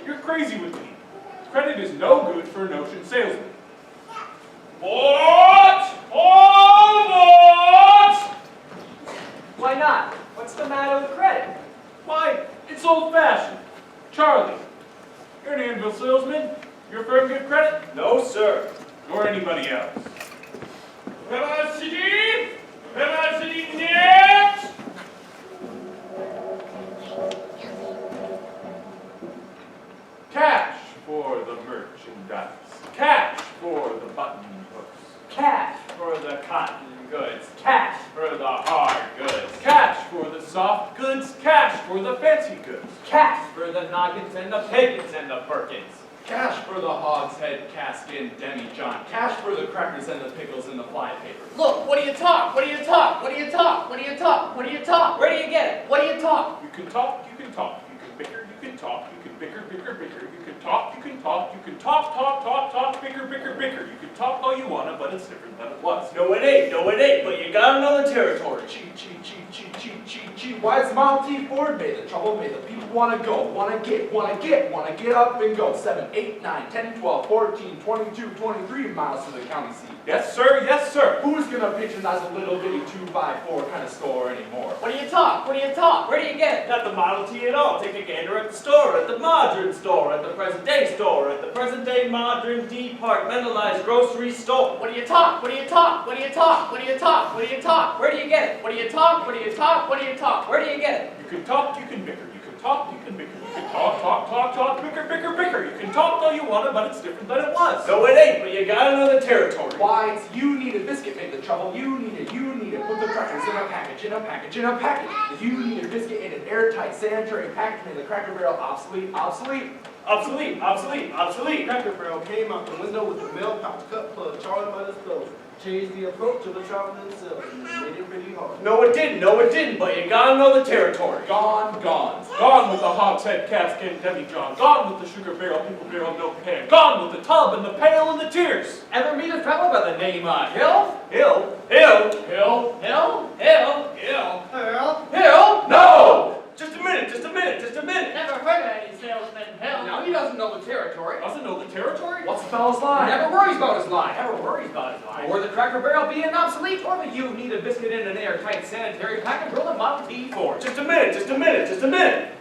You're crazy with me. Credit is no good for a notion salesman. What? What? Why not? What's the matter with credit? Why, it's old-fashioned. Charlie, you're an anvil salesman. Your firm give credit? No, sir. Nor anybody else. Velocity? Velocity next! Cash for the merchandise. Cash for the button hooks. Cash for the cotton goods. Cash for the hard goods. Cash for the soft goods. Cash for the fancy goods. Cash for the noggins and the pagans and the Perkins. Cash for the hogshead, cask and demi-john. Cash for the crackers and the pickles and the flypaper. Look, what do you talk? What do you talk? What do you talk? What do you talk? What do you talk? Where do you get it? What do you talk? You can talk, you can talk. You can bicker, you can talk. You can bicker, bicker, bicker. You can talk, you can talk. You can talk, talk, talk, talk. Bicker, bicker, bicker. You can talk all you wanna, but it's different than it was. No, it ain't. No, it ain't. But you got another territory. Cheat, cheat, cheat, cheat, cheat, cheat, cheat. Why is Model T Ford made the trouble? Made the people wanna go, wanna get up and go. 7, 8, 9, 10, 12, 14, 22, 23 miles to the county seat. Yes, sir, yes, sir. Who's gonna patronize a little bitty 2x4 kind of store anymore? What do you talk? What do you talk? Where do you get it? Not the Model T at all. Take a gander at the store, at the modern store, at the present day store, at the present day modern departmentalized grocery store. What do you talk? What do you talk? What do you talk? What do you talk? What do you talk? Where do you get it? What do you talk? What do you talk? What do you talk? Where do you get it? You can talk, you can bicker. You can talk, you can bicker. You can talk, talk, talk, talk. Bicker, bicker, bicker. You can talk all you wanna, but it's different than it was. No, it ain't. But you got another territory. Why, it's you need a biscuit made the trouble. You need it. Put the crackers in a package, in a package, in a package. You need a biscuit in an airtight sanitary package. Made the Cracker Barrel obsolete, obsolete. Obsolete, obsolete, obsolete. Cracker Barrel came out the window with the milk pouch cut plug, Charlie by the stove. Changed the approach of the traveling salesman, made it pretty hard. No, it didn't. No, it didn't. But you got another territory. Gone, gone. Gone with the hogshead, cask and demi-john. Gone with the sugar barrel, pickle barrel, milk pan. Gone with the tub and the pail and the tears. Ever meet a fellow by the name of Hill? Hill, Hill, Hill. Hill? Hill? Hill. Well, Hill? No! Just a minute, just a minute, just a minute. Never heard of any salesman Hill. Now he doesn't know the territory. Doesn't know the territory? What's the fellow's He line? never worries about his line. Never worries about his life. Or the Cracker Barrel being obsolete, or the you need a biscuit in an airtight sanitary package roll a Model T Ford. Just a minute, just a minute, just a minute.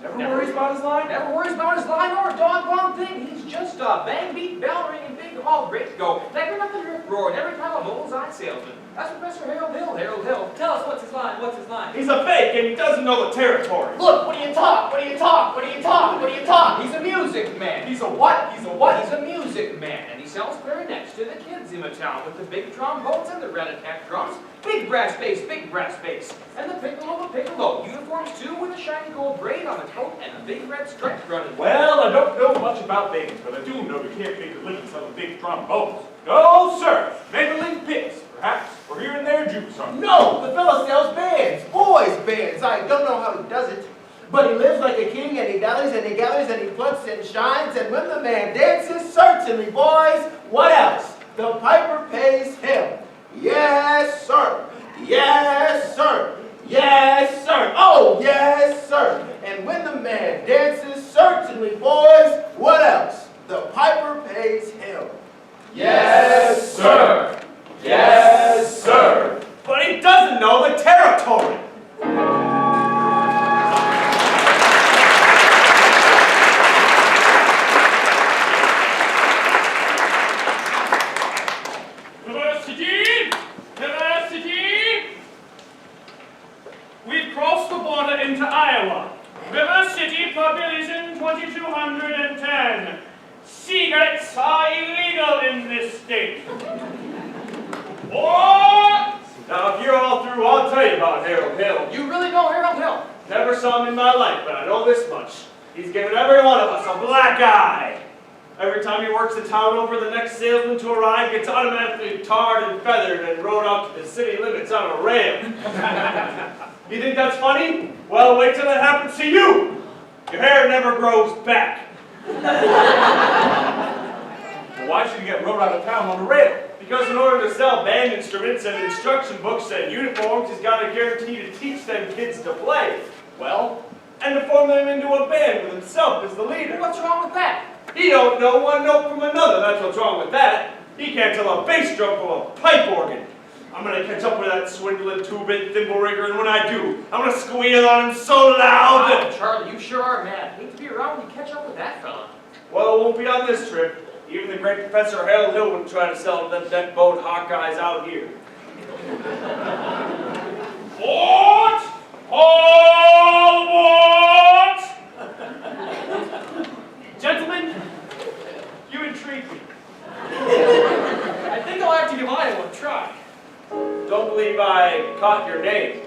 Never worries about his line? Never worries about his line or a doggone thing. He's just a bang beat, bell ringing, big hall great to go. Like up the rip roaring every time a bullseye salesman. That's Professor Harold Hill, Harold Hill. Tell us what's his line, what's his line? He's a fake and he doesn't know the territory. Look, what do you talk? What do you talk? What do you talk? What do you talk? He's a music man. He's a what? He's a what? He's a music man, and he sells clarinets to the kids in the town with the big trombones and the rat-a-tat drums, big brass bass, and the piccolo, uniforms too with a shiny gold braid on the coat and a big red stripe running. Well, I don't know much about babies, but I do know you can't make a living selling big trombones. No, sir. Mandolin picks, perhaps, or here and there juice on. no, the fellow sells bands, boys' bands. I don't know how he does it, but he lives like a king and he dallies and he gathers and he plucks and shines, and when the man dances, certainly, boys, what else? The piper pays him. Yes, sir. Yes, sir. Yes, sir. Oh, yes, sir. And when the man dances, certainly, boys, what else? The piper pays him. Yes, sir. Yes, sir. But he doesn't know the territory. Velocity! Velocity! We've crossed the border into Iowa. River City, population 2,210. Cigarettes are illegal in this state. What? Now, if you're all through, I'll tell you about Harold Hill. You really know Harold Hill? Never saw him in my life, but I know this much. He's given every one of us a black eye. Every time he works the town over, the next salesman to arrive gets automatically tarred and feathered and rode out to the city limits on a ram. You think that's funny? Well, wait till it happens to you. Your hair never grows back. Well, why should he get rode out of town on a rail? Because in order to sell band instruments and instruction books and uniforms, he's got a guarantee to teach them kids to play. Well, and to form them into a band with himself as the leader. What's wrong with that? He don't know one note from another, that's what's wrong with that. He can't tell a bass drum from a pipe organ. I'm gonna catch up with that swindling two-bit thimble rigger, and when I do, I'm gonna squeal on him so loud that... Wow, Charlie, you sure are mad. Hate to be around when you catch up with that fella. Well, it won't be on this trip. Even the great Professor Harold Hill wouldn't try to sell them deck boat Hawkeyes out here. What? All what? Gentlemen, you intrigue me. I think I'll have to give Iowa a try. Don't believe I caught your name.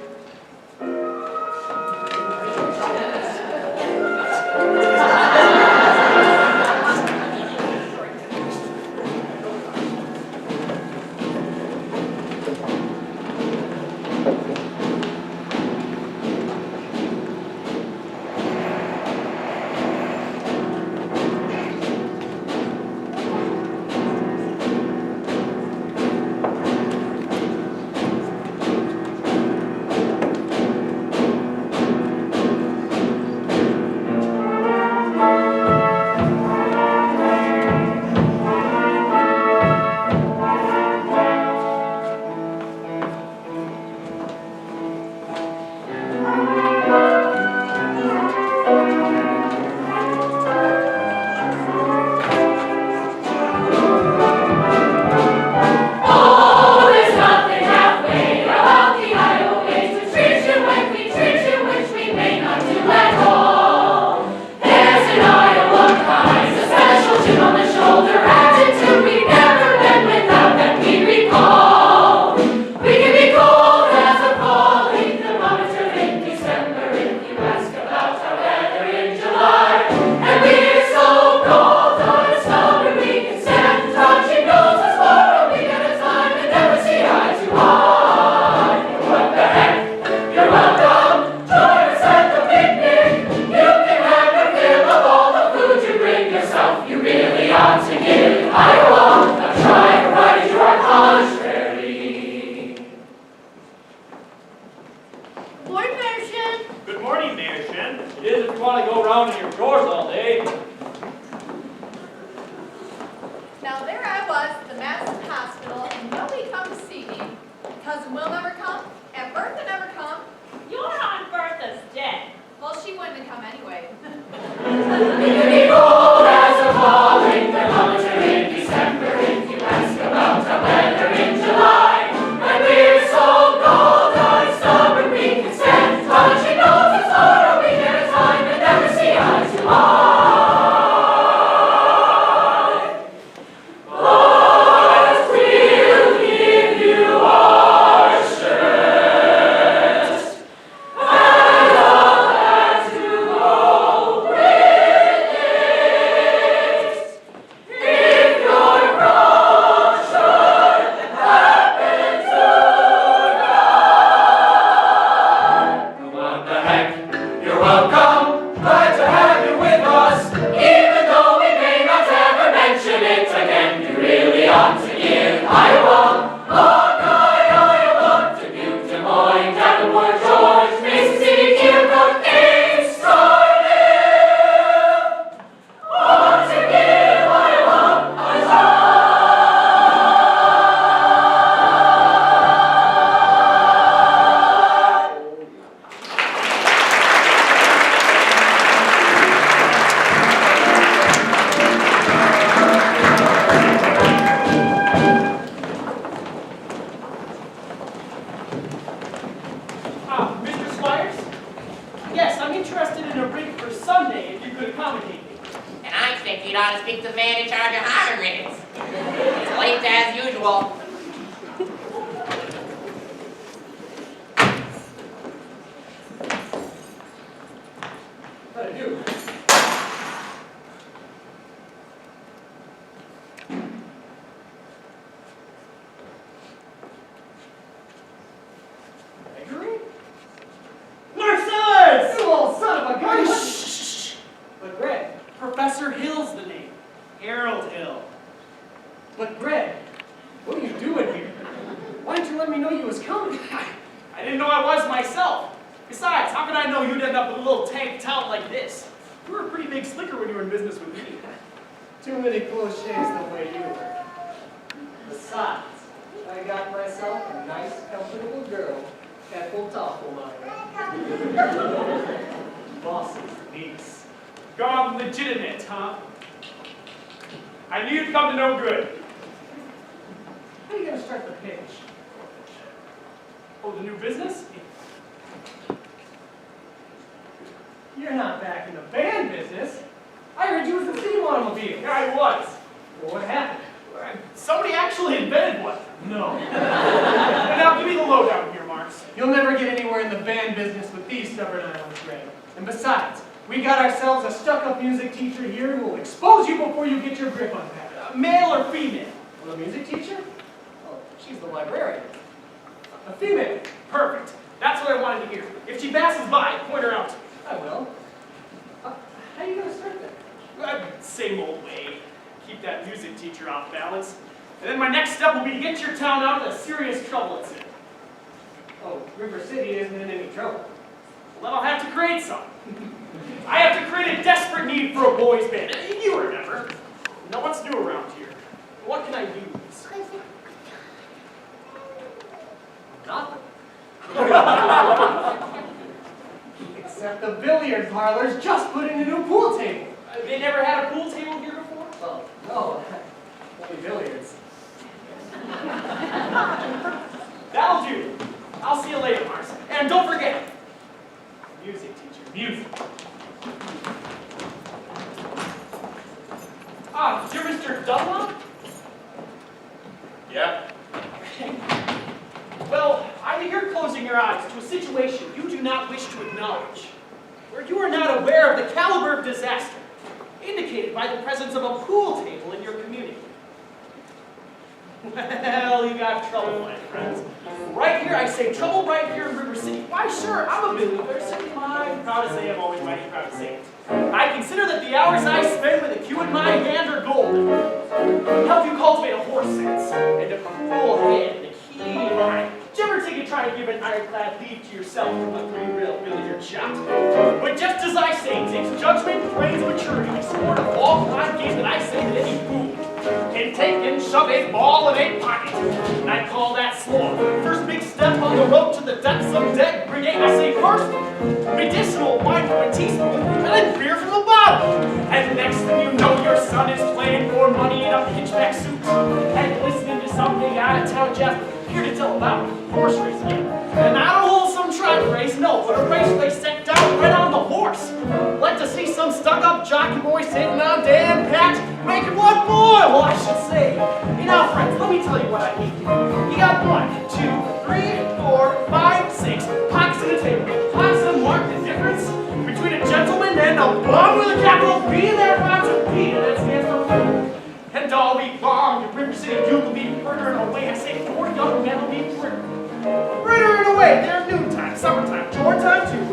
Besides, how could I know you'd end up with a little tank tout like this? You were a pretty big slicker when you were in business with me. Too many cliches the way you were. Besides, I got myself a nice, comfortable girl that will talk for mine. Boss's niece. Gone legitimate, huh? I knew you'd come to no good. How are you going to start the pitch? Oh, the new business? You're not back in the band business. I heard you was a steam automobile. Yeah, I was. Well, what happened? Somebody actually invented one. No. And now give me the lowdown here, Marks. You'll never get anywhere in the band business with these stubborn islands, Ray. And besides, we got ourselves a stuck-up music teacher here who will expose you before you get your grip unpacked. Male or female? Well, a music teacher? Oh, she's the librarian. A female. Perfect. That's what I wanted to hear. If she passes by, point her out to me. I will. How are you going to start that? Same old way. Keep that music teacher off balance. And then my next step will be to get your town out of the serious trouble it's in. Oh, River City isn't in any trouble. Well, then I'll have to create some. I have to create a desperate need for a boys' band. You remember. You know what's new around here. What can I use? Nothing. Except the billiard parlor's just put in a new pool table. They never had a pool table here before? Well, no, only billiards. That'll do. I'll see you later, Mars. And don't forget, music teacher, music. Ah, dear Mr. Dunlop? Yeah? Well, I think you're closing your eyes to a situation you do not wish to acknowledge, where you are not aware of the caliber of disaster indicated by the presence of a pool table in your community. Well, you got trouble, my friends. Right here, I say trouble right here in River City. Why, sure, I'm a billionaire, so I'm proud to say I'm always mighty proud to say it. I consider that the hours I spend with a cue in my hand are golden. Help you cultivate a horse sense, and a full head, and a keen eye. Did you ever take a try to give an ironclad lead to yourself from a three-rail billiard shot? But just as I say, it takes judgment, brains, maturity, the sport of all kind games that I say that any fool can take and shove a ball in a pocket. And I call that slow. First big step on the road to the depths of dead brigade. I say first, medicinal wine from a teaspoon, and then beer from a bottle. And next thing you know, your son is playing for money in a pitchback suit and listening to some big out-of-town jazz here to tell about horse racing. And not a wholesome track race, no, but a race they set down right on the horse. Like to see some stuck-up jockey boy sitting on damn patch making one boil, I should say. Now, friends, let me tell you what I need. You got 1, 2, 3, 4, 5, 6 pockets in the table. Pockets that mark the difference between a gentleman and a bum with a capital B, and that rhymes with P, and that stands for fool. And all week long, the River City Duke will be murdering away. I say 4 young men will be murdering away. There's noontime, summertime, chore time too.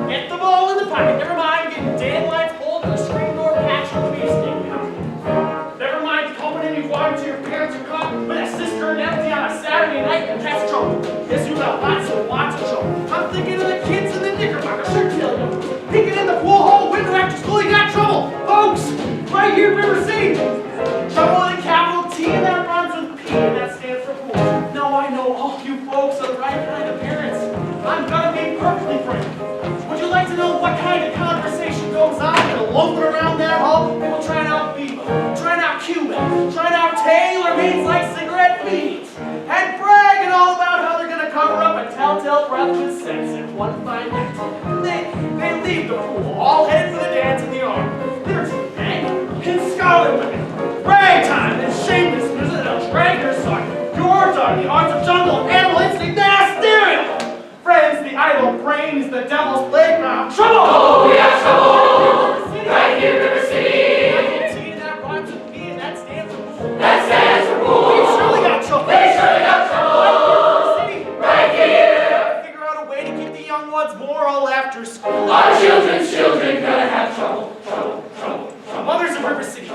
Get the ball in the pocket. Never mind getting dandelions pulled to the screen door patch on the beefsteak. Never mind coming any water to your parents are caught with a cistern empty on a Saturday night, and that's trouble. Yes, you got lots and lots of trouble. I'm thinking of the kids in the Knickerbocker, sure tell you. Peeking in the pool hole window after school, you got trouble. Folks, right here in River City. Trouble with a capital T, and that rhymes with P, and that stands for pool. No, I know all you folks are the right kind of parents. I'm gonna be perfectly frank. Would you like to know what kind of conversation goes on and loafing around that hall? People trying out Viva, trying out Cuban, trying out tailor-mades like cigarette feeds, and bragging all about how they're gonna cover up a telltale breath with sex in one fine night. They leave the pool, all headed for the dance in the arm. There's bang and scarlet women, ragtime and shamelessness and a drag your son. Your dog, the arms of jungle, animal instinct, they're stereo. Friends, the idle brain is the devil's playground. Trouble! Oh, we have trouble! Right here, River City! That rhymes with P, and that stands for pool. That stands for pool! We surely got trouble! We surely got trouble! Right here! Gotta figure out a way to keep the young ones moral after school. Our children gonna have trouble, trouble, trouble. Mothers of River City,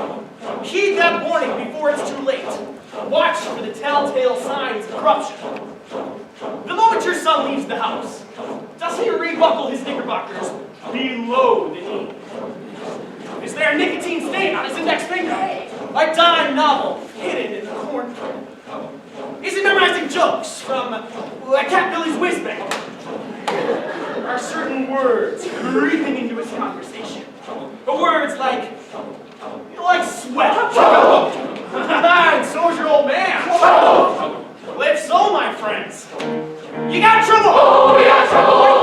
heed that warning before it's too late. Watch for the telltale signs of corruption. The moment your son leaves the house, does he rebuckle there a nicotine stain on his index finger? A dime novel hidden in the cornfield? Is he memorizing jokes from Cat Billy's Whiz Bang? Are certain words creeping into his conversation? Words like sweat. And so's your old man. Well, if so, my friends, you got trouble. Oh, we got trouble.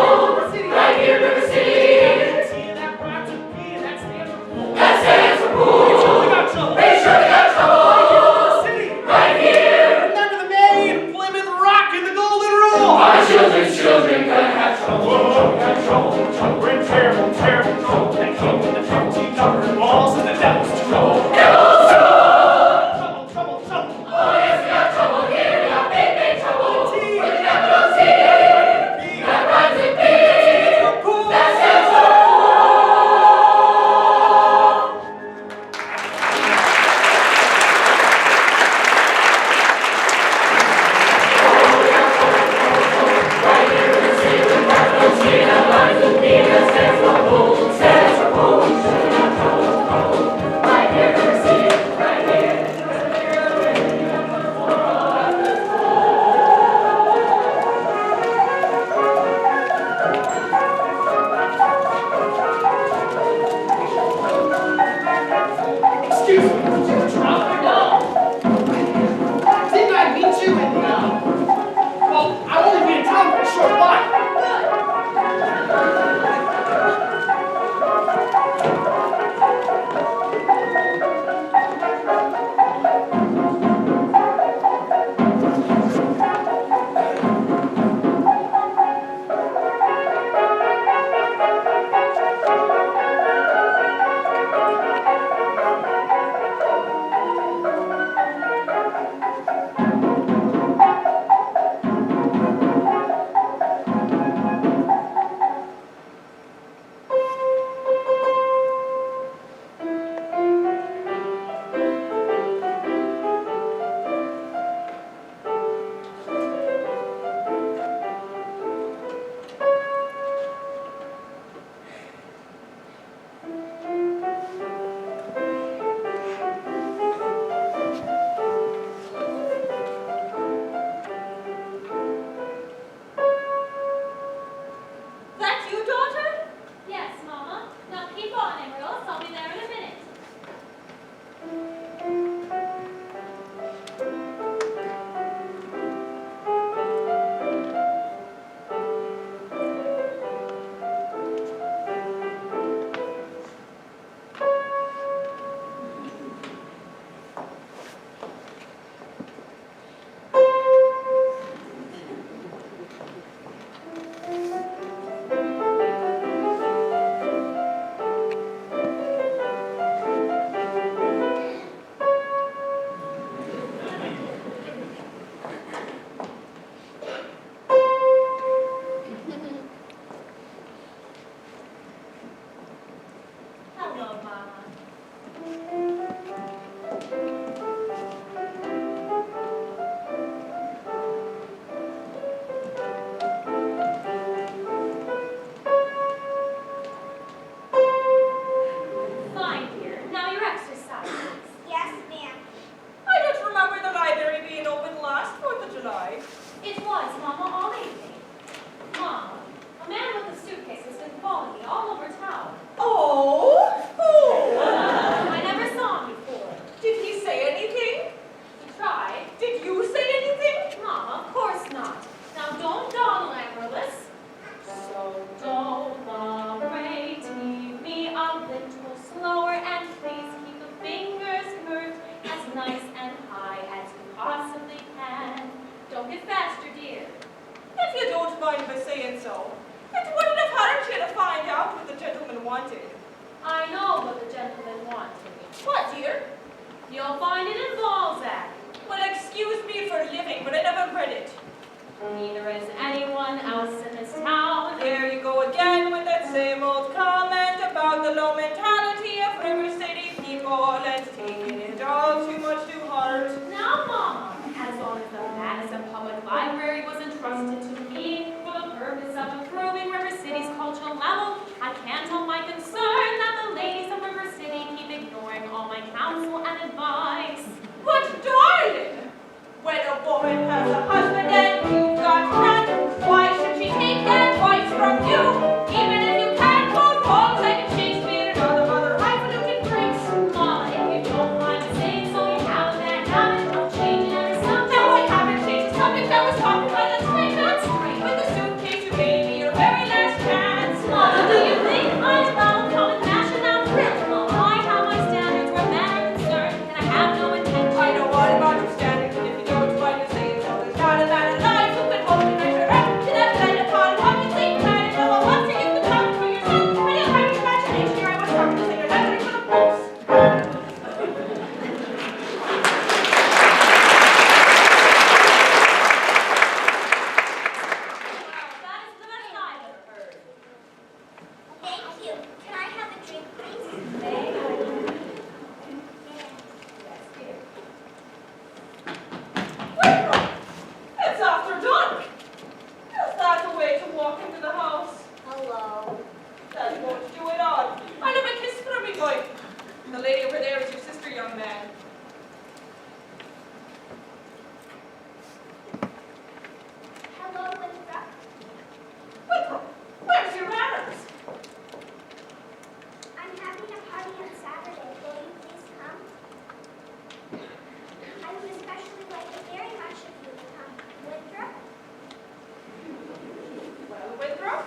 Right here in River City. That rhymes with P and that stands for pool. That stands for pool. We surely got trouble. We surely got trouble. City. Right here. Remember the maid, Plymouth Rock, and the Golden Rule. Our children gonna have trouble. Got trouble, trouble. We're in terrible, terrible trouble. That came with the 15 number balls and the devil's trouble. Devil's trouble. Trouble, trouble, trouble. Oh, yes, we got trouble here. We got big, big trouble. T. With the capital T. That rhymes with B. Pool. That stands for right here in the city with capital T. That rhymes with B. That stands for pool. Stands for pool. Right here in the city. Right here. Excuse me, did you drop or no? Didn't I meet you in well, I've only been in town for a short while. That's you, daughter? Yes, Mama. Now keep on, Amarillo. I'll be there in a minute. Hello, Mama. Fine, dear. Now your exercise. Yes, ma'am. I don't remember the library being open last 4th of July. It was, Mama, all evening. Mama, a man with a suitcase has been following me all over town. Oh? Who? I never saw him before. Did he say anything? He tried. Did you say anything? Mama, of course not. Now don't dawdle, Amaryllis. So don't operate, keep me a little slower, and please keep the fingers curved as nice and high as you possibly can. Don't get faster, dear. If you don't mind my saying so, it wouldn't have hurt you to find out what the gentleman wanted. I know what the gentleman wanted. What, dear? You'll find it in Balzac. Well, excuse me for living, but I never read it. Neither is anyone else in this town. There you go again with that same old comment about the low mentality of River City people and taking it all too much to heart. Now, Mama, as long as the Madison Public Library was entrusted to me for the purpose of improving River City's cultural level, I can't help my concern that the ladies of River City keep young man. Hello, Winthrop. Winthrop, where's your manners? I'm having a party on Saturday. Will you please come? I would especially like it very much if you would come. Winthrop? Well, Winthrop,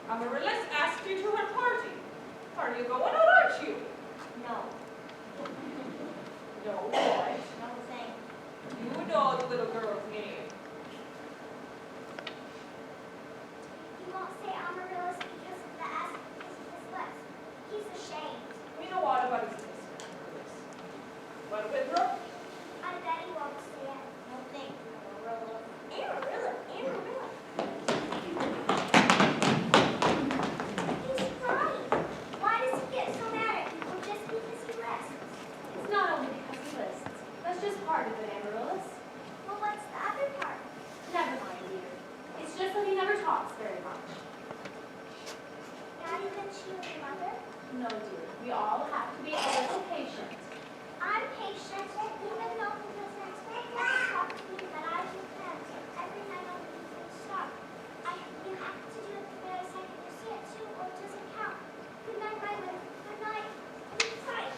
Amaryllis asked you to her party. Are you going or aren't you? No. No, boy. No, thank you. You know the little girl's name. You won't say Amaryllis because of the S because of his lips. He's ashamed. We know all about his sister, Amaryllis. But Winthrop, I bet he won't say it. No, thank you, Amaryllis. Amaryllis, Amaryllis. He's crying. Why does he get so mad at people just because he lists? It's not only because he lists. That's just part of it, Amaryllis. Well, what's the other part? Never mind, dear. It's just that he never talks very much. Not even she and your mother? No, dear. We all have to be a little patient. I'm patient, even though he doesn't talk to me, but I do him. Every night I'll leave him stop. You have to do it the very second you see it too, or it doesn't count. Good night, my love. Good night. Good night.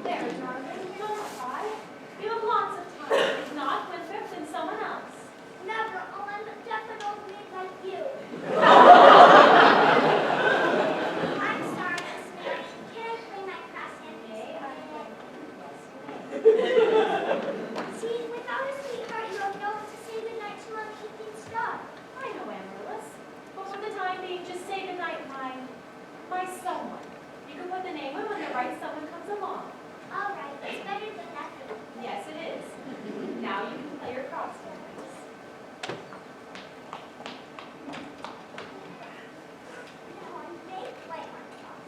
There, darling. Don't cry. You have lots of time. If not Winthrop, then someone else. Never. I'll end up deaf and old maid like you. I'm sorry, Miss Mary. Can I play my cross hand music? See, without a sweetheart, you have no one to say goodnight to on keeping stuff. I know, Amaryllis. But for the time being, just say goodnight, my someone. You can put the name on when the right someone comes along. All right, it's better than nothing. Yes, it is. Now you can play your cross hands. Now I may play my cross.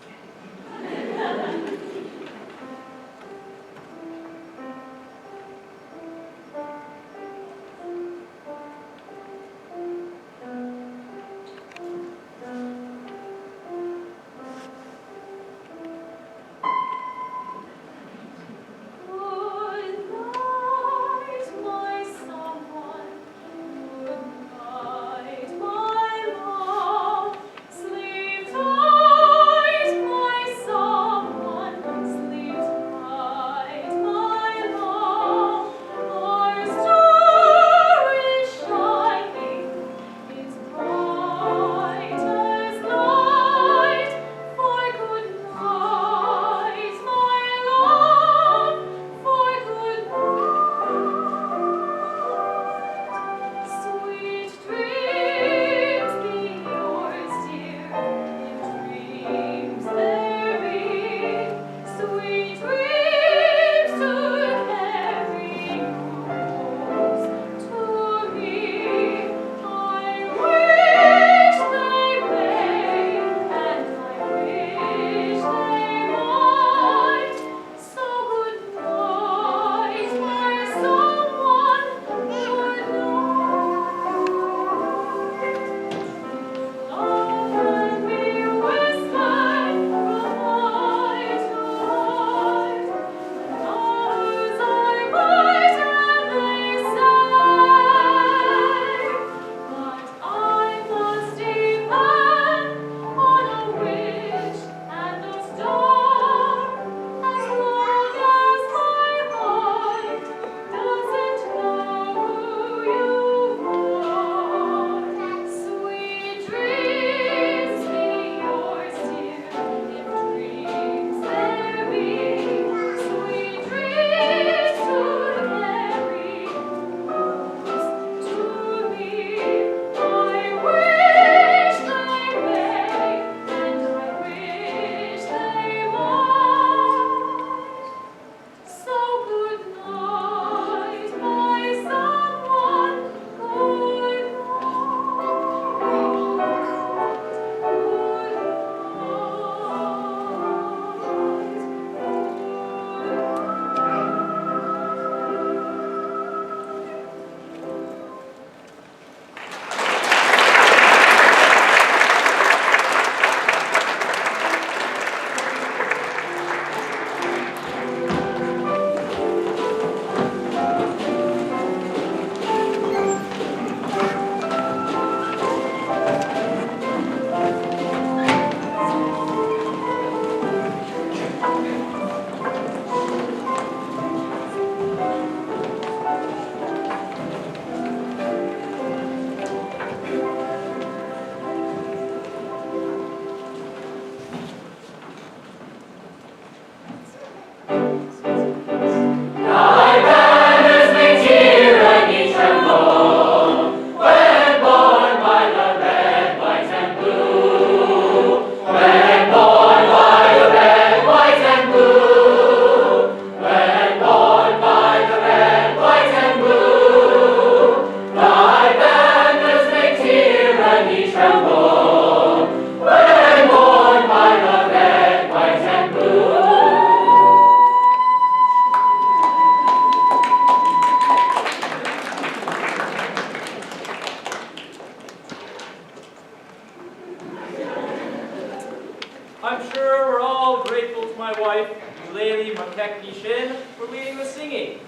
my wife, Eulalie McKechnie-Shin, for leading the singing,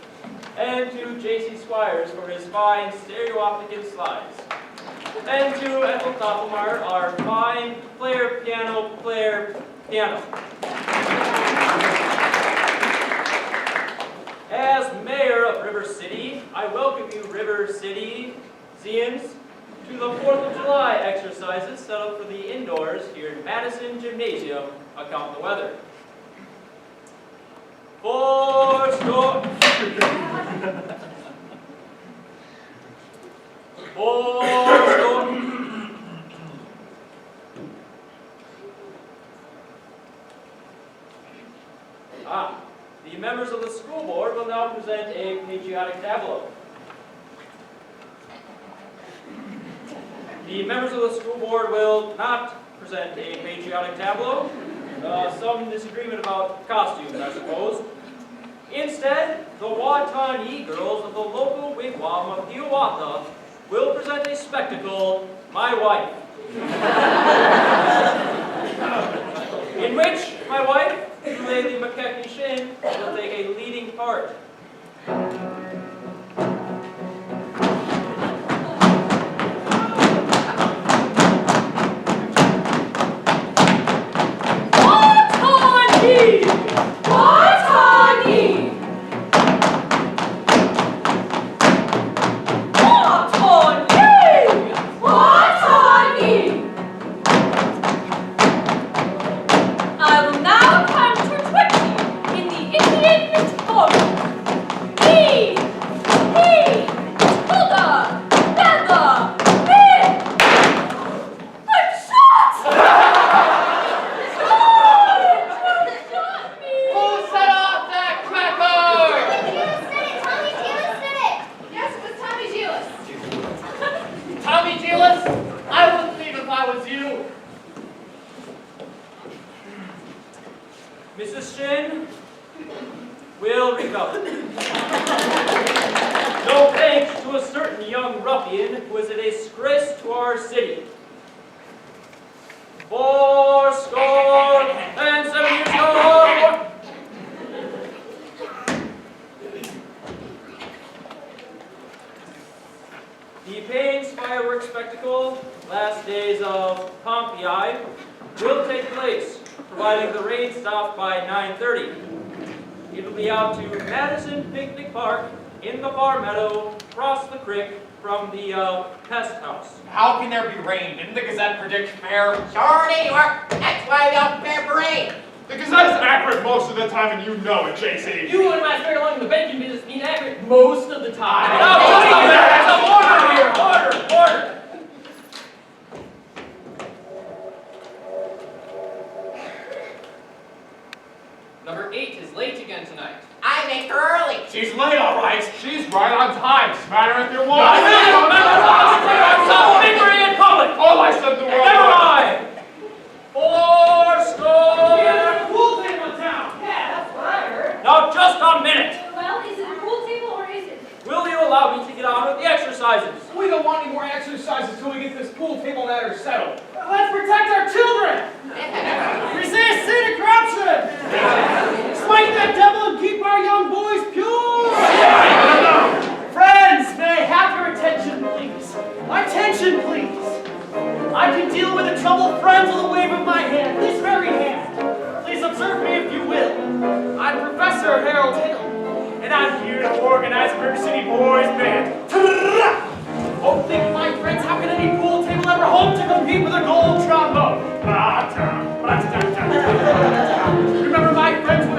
and to J.C. Squires for his fine stereo-optic slides, and to Ethel Doppelmar, our fine player piano. As mayor of River City, I welcome you River City-sians to the 4th of July exercises set up for the indoors here in Madison Gymnasium, account the weather. The members of the school board will now present a patriotic tableau. The members of the school board will not present a patriotic tableau. Some disagreement about costumes, I suppose. Instead, the Watauga girls of the local wigwam of Hiawatha will present a spectacle, My Wife, in which my wife, Lady McKechnie-Shin, will take a leading part. Mrs. Shin will recover. No thanks to a certain young ruffian who is a disgrace to our city. 70 years old. The Pains fireworks spectacle, last days of Pompeii, will take place, providing the rain stops by 9:30. It will be out to Madison Picnic Park in the far meadow, across the creek from the pest house. How can there be rain? Didn't the Gazette predict fair? Shorty, that's why we don't fair parade. The Gazette is accurate most of the time, and you know it, JC. You wouldn't last very long in the banking business, being accurate most of the time. Order here! Order! Number 8 is late again tonight. I make her early. She's late, all right. She's right on time. Smatter if you want. Stop bickering in public! All I said the word. Never mind! 4 Pool table in town. Yeah, that's what I heard. Now, just a minute. Well, is it a pool table or is it? Will you allow me to get on with the exercises? We don't want any more exercises till we get this pool table matter settled. Let's protect our children. Resist sin and corruption. Smite that devil and keep our young boys pure. Friends, may I have your attention, please? Attention, please. I can deal with the troubled friends with a wave of my hand, this very hand. Please observe me if you will. I'm Professor Harold Hill, and I'm here to organize a River City Boys Band. Oh, think, my friends, how can any pool table ever hope to compete with a gold trombone?